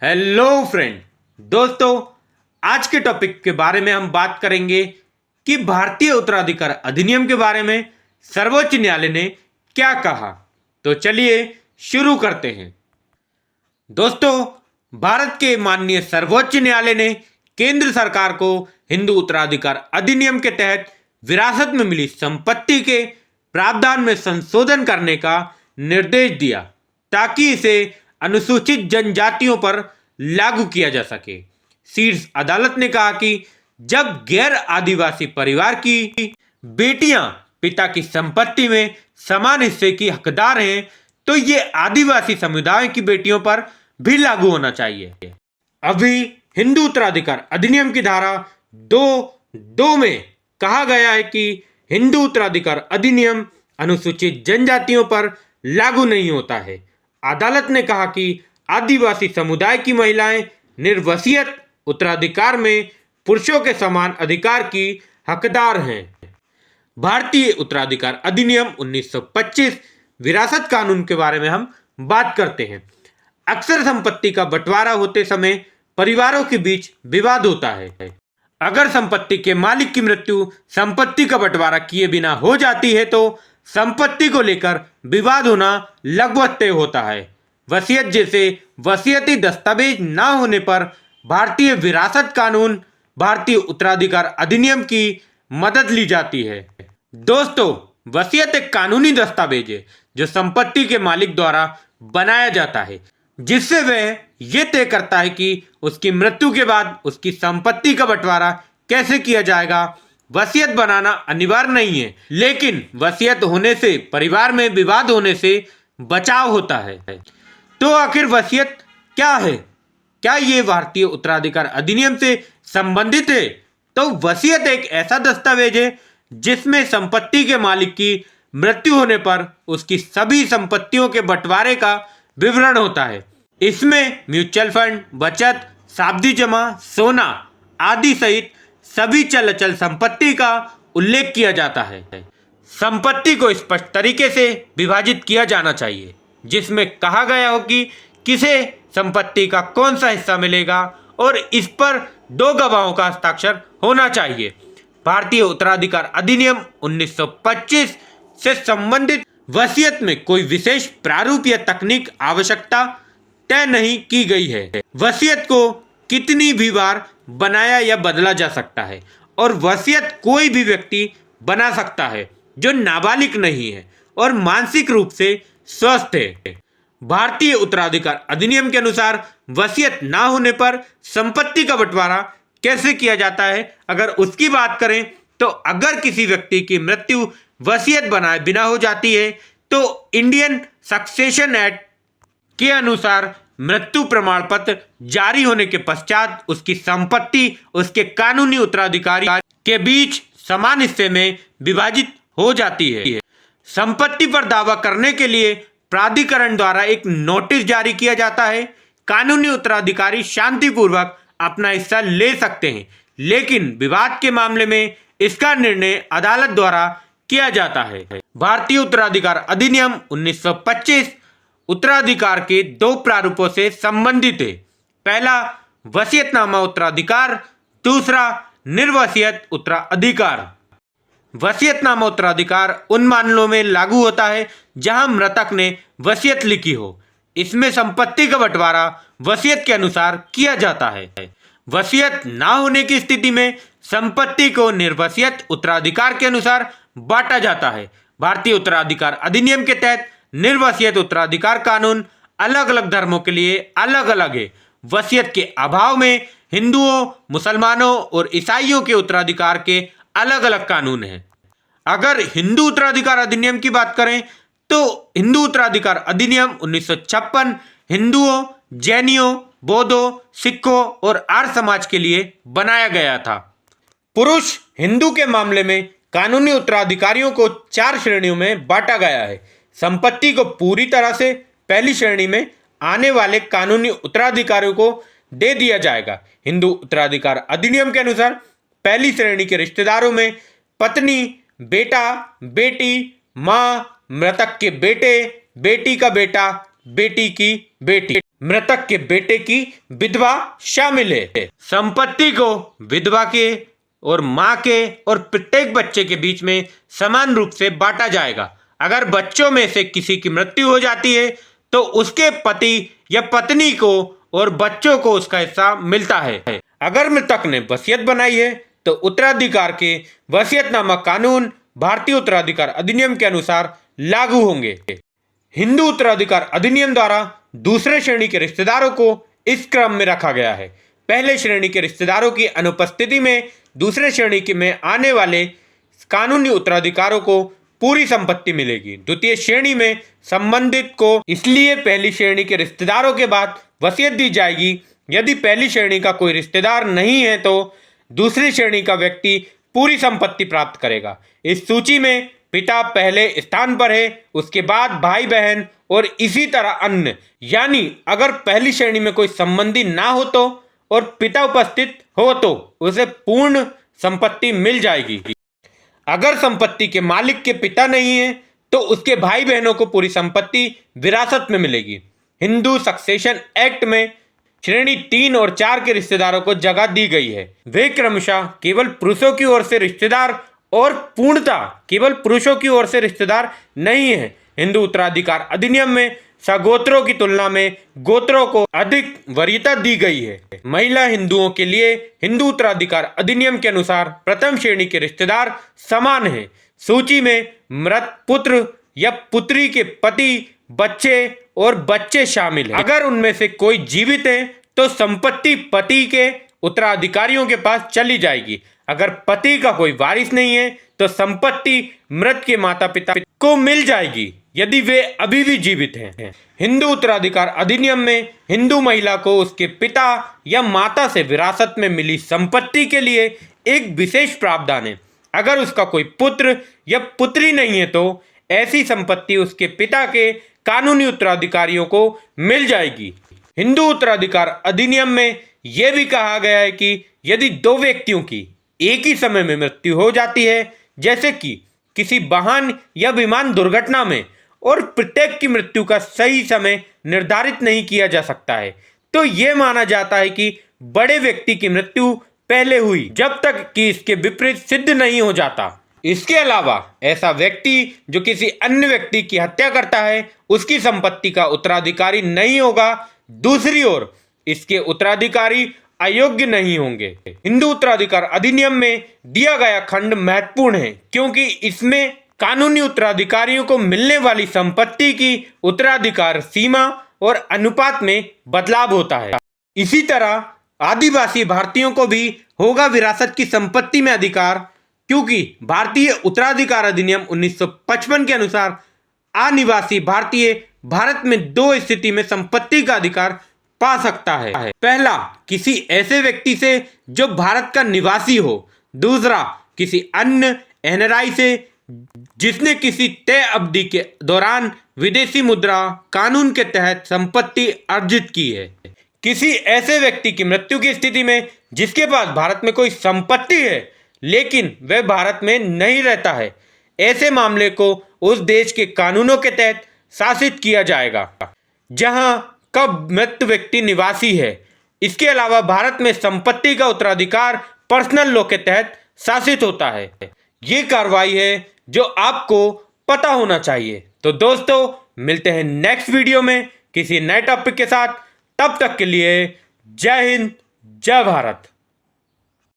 Hello friend. दोस्तों, आज के टॉपिक के बारे में हम बात करेंगे कि भारतीय उत्तराधिकार अधिनियम के बारे में सर्वोच्च न्यायालय ने क्या कहा। तो चलिए शुरू करते हैं। दोस्तों, भारत के माननीय सर्वोच्च न्यायालय ने केंद्र सरकार को हिंदू उत्तराधिकार अधिनियम के तहत विरासत में मिली संपत्ति के प्रावधान में संशोधन करने का निर्देश दिया ताकि इसे अनुसूचित जनजातियों पर लागू किया जा सके। शीर्ष अदालत ने कहा कि जब गैर आदिवासी परिवार की बेटियां पिता की संपत्ति में समान हिस्से की हकदार हैं, तो ये आदिवासी समुदाय की बेटियों पर भी लागू होना चाहिए। अभी हिंदू उत्तराधिकार अधिनियम की धारा 2(2) में कहा गया है कि हिंदू उत्तराधिकार अधिनियम अनुसूचित जनजातियों पर लागू नहीं होता है। अदालत ने कहा कि आदिवासी समुदाय की महिलाएं निर्वसियत उत्तराधिकार में पुरुषों के समान अधिकार की हकदार हैं। भारतीय उत्तराधिकार अधिनियम 1925 विरासत कानून के बारे में हम बात करते हैं। अक्सर संपत्ति का बंटवारा होते समय परिवारों के बीच विवाद होता है। अगर संपत्ति के मालिक की मृत्यु संपत्ति का बंटवारा किए बिना हो जाती है तो संपत्ति को लेकर विवाद होना लगभग तय होता है। वसीयत जैसे वसीयती दस्तावेज न होने पर भारतीय विरासत कानून भारतीय उत्तराधिकार अधिनियम की मदद ली जाती है। दोस्तों, वसीयत एक कानूनी दस्तावेज है जो संपत्ति के मालिक द्वारा बनाया जाता है, जिससे वह यह तय करता है कि उसकी मृत्यु के बाद उसकी संपत्ति का बंटवारा कैसे किया जाएगा। वसीयत बनाना अनिवार्य नहीं है, लेकिन वसीयत होने से परिवार में विवाद होने से बचाव होता है। तो आखिर वसीयत क्या है? क्या ये भारतीय उत्तराधिकार अधिनियम से संबंधित है? तो वसीयत एक ऐसा दस्तावेज है जिसमें संपत्ति के मालिक की मृत्यु होने पर उसकी सभी संपत्तियों के बंटवारे का विवरण होता है। इसमें म्यूचुअल फंड, बचत, सावधि जमा, सोना आदि सहित सभी चल अचल संपत्ति का उल्लेख किया जाता है। संपत्ति को स्पष्ट तरीके से विभाजित किया जाना चाहिए, जिसमें कहा गया हो कि किसे संपत्ति का कौन सा हिस्सा मिलेगा और इस पर 2 गवाहों का हस्ताक्षर होना चाहिए। भारतीय उत्तराधिकार अधिनियम 1925 से संबंधित वसीयत में कोई विशेष प्रारूप या तकनीक आवश्यकता तय नहीं की गई है। वसीयत को कितनी भी बार बनाया या बदला जा सकता है और वसीयत कोई भी व्यक्ति बना सकता है जो नाबालिग नहीं है और मानसिक रूप से स्वस्थ है। भारतीय उत्तराधिकार अधिनियम के अनुसार वसीयत ना होने पर संपत्ति का बंटवारा कैसे किया जाता है, अगर उसकी बात करें तो अगर किसी व्यक्ति की मृत्यु वसीयत बनाए बिना हो जाती है तो इंडियन सक्सेशन एक्ट के अनुसार मृत्यु प्रमाण पत्र जारी होने के पश्चात उसकी संपत्ति उसके कानूनी उत्तराधिकारी के बीच समान हिस्से में विभाजित हो जाती है। संपत्ति पर दावा करने के लिए प्राधिकरण द्वारा एक नोटिस जारी किया जाता है। कानूनी उत्तराधिकारी शांतिपूर्वक अपना हिस्सा ले सकते हैं, लेकिन विवाद के मामले में इसका निर्णय अदालत द्वारा किया जाता है। भारतीय उत्तराधिकार अधिनियम 1925 उत्तराधिकार के 2 प्रारूपों से संबंधित है। पहला वसीयतनामा उत्तराधिकार, दूसरा निर्वसीयत उत्तराधिकार। वसीयतनामा उत्तराधिकार उन मामलों में लागू होता है जहां मृतक ने वसीयत लिखी हो। इसमें संपत्ति का बंटवारा वसीयत के अनुसार किया जाता है। वसीयत ना होने की स्थिति में संपत्ति को निर्वसीयत उत्तराधिकार के अनुसार बांटा जाता है। भारतीय उत्तराधिकार अधिनियम के तहत निर्वसीयत उत्तराधिकार कानून अलग अलग धर्मों के लिए अलग अलग है। वसीयत के अभाव में हिंदुओं, मुसलमानों और ईसाइयों के उत्तराधिकार के अलग अलग कानून हैं। अगर हिंदू उत्तराधिकार अधिनियम की बात करें तो हिंदू उत्तराधिकार अधिनियम 1956 हिंदुओं, जैनियों, बौद्धों, सिखों और आर्य समाज के लिए बनाया गया था। पुरुष हिंदू के मामले में कानूनी उत्तराधिकारियों को 4 श्रेणियों में बांटा गया है। संपत्ति को पूरी तरह से पहली श्रेणी में आने वाले कानूनी उत्तराधिकारियों को दे दिया जाएगा। हिंदू उत्तराधिकार अधिनियम के अनुसार पहली श्रेणी के रिश्तेदारों में पत्नी, बेटा, बेटी, मां, मृतक के बेटे, बेटी का बेटा, बेटी की बेटी। मृतक के बेटे की विधवा शामिल है। संपत्ति को विधवा के और मां के और प्रत्येक बच्चे के बीच में समान रूप से बांटा जाएगा। अगर बच्चों में से किसी की मृत्यु हो जाती है तो उसके पति या पत्नी को और बच्चों को उसका हिस्सा मिलता है। अगर मृतक ने वसीयत बनाई है तो उत्तराधिकार के वसीयतनामा कानून भारतीय उत्तराधिकार अधिनियम के अनुसार लागू होंगे। हिंदू उत्तराधिकार अधिनियम द्वारा दूसरे श्रेणी के रिश्तेदारों को इस क्रम में रखा गया है। पहले श्रेणी के रिश्तेदारों की अनुपस्थिति में दूसरे श्रेणी में आने वाले कानूनी उत्तराधिकारों को पूरी संपत्ति मिलेगी। द्वितीय श्रेणी में संबंधित को इसलिए पहली श्रेणी के रिश्तेदारों के बाद वसीयत दी जाएगी। यदि पहली श्रेणी का कोई रिश्तेदार नहीं है तो दूसरी श्रेणी का व्यक्ति पूरी संपत्ति प्राप्त करेगा। इस सूची में पिता पहले स्थान पर है, उसके बाद भाई बहन और इसी तरह अन्य। यानी अगर पहली श्रेणी में कोई संबंधी ना हो तो और पिता उपस्थित हो तो उसे पूर्ण संपत्ति मिल जाएगी। अगर संपत्ति के मालिक के पिता नहीं है तो उसके भाई बहनों को पूरी संपत्ति विरासत में मिलेगी। हिंदू सक्सेशन एक्ट में श्रेणी 3 और 4 के रिश्तेदारों को जगह दी गई है। वे क्रमशः केवल पुरुषों की ओर से रिश्तेदार और पूर्णतः केवल पुरुषों की ओर से रिश्तेदार नहीं है। हिंदू उत्तराधिकार अधिनियम में सगोत्रों की तुलना में गोत्रों को अधिक वरीयता दी गई है। महिला हिंदुओं के लिए हिंदू उत्तराधिकार अधिनियम के अनुसार प्रथम श्रेणी के रिश्तेदार समान हैं। सूची में मृत पुत्र या पुत्री के पति, बच्चे और बच्चे शामिल हैं। अगर उनमें से कोई जीवित है तो संपत्ति पति के उत्तराधिकारियों के पास चली जाएगी। अगर पति का कोई वारिस नहीं है तो संपत्ति मृत के माता पिता को मिल जाएगी यदि वे अभी भी जीवित हैं। हिंदू उत्तराधिकार अधिनियम में हिंदू महिला को उसके पिता या माता से विरासत में मिली संपत्ति के लिए एक विशेष प्रावधान है। अगर उसका कोई पुत्र या पुत्री नहीं है तो ऐसी संपत्ति उसके पिता के कानूनी उत्तराधिकारियों को मिल जाएगी। हिंदू उत्तराधिकार अधिनियम में यह भी कहा गया है कि यदि दो व्यक्तियों की एक ही समय में मृत्यु हो जाती है, जैसे कि किसी वाहन या विमान दुर्घटना में, और प्रत्येक की मृत्यु का सही समय निर्धारित नहीं किया जा सकता है, तो यह माना जाता है कि बड़े व्यक्ति की मृत्यु पहले हुई जब तक कि इसके विपरीत सिद्ध नहीं हो जाता। इसके अलावा ऐसा व्यक्ति जो किसी अन्य व्यक्ति की हत्या करता है उसकी संपत्ति का उत्तराधिकारी नहीं होगा। दूसरी ओर इसके उत्तराधिकारी अयोग्य नहीं होंगे। हिंदू उत्तराधिकार अधिनियम में दिया गया खंड महत्वपूर्ण है क्योंकि इसमें कानूनी उत्तराधिकारियों को मिलने वाली संपत्ति की उत्तराधिकार सीमा और अनुपात में बदलाव होता है। इसी तरह आदिवासी भारतीयों को भी होगा विरासत की संपत्ति में अधिकार, क्योंकि भारतीय उत्तराधिकार अधिनियम 1955 के अनुसार अनिवासी भारतीय भारत में 2 स्थिति में संपत्ति का अधिकार पा सकता है। पहला, किसी ऐसे व्यक्ति से जो भारत का निवासी हो। दूसरा, किसी अन्य एनआरआई से जिसने किसी तय अवधि के दौरान विदेशी मुद्रा कानून के तहत संपत्ति अर्जित की है। किसी ऐसे व्यक्ति की मृत्यु की स्थिति में जिसके पास भारत में कोई संपत्ति है लेकिन वह भारत में नहीं रहता है, ऐसे मामले को उस देश के कानूनों के तहत शासित किया जाएगा जहां का मृत व्यक्ति निवासी है। इसके अलावा भारत में संपत्ति का उत्तराधिकार पर्सनल लॉ के तहत शासित होता है। ये कार्रवाई है जो आपको पता होना चाहिए। तो दोस्तों, मिलते हैं नेक्स्ट वीडियो में किसी नए टॉपिक के साथ। तब तक के लिए जय हिंद, जय भारत।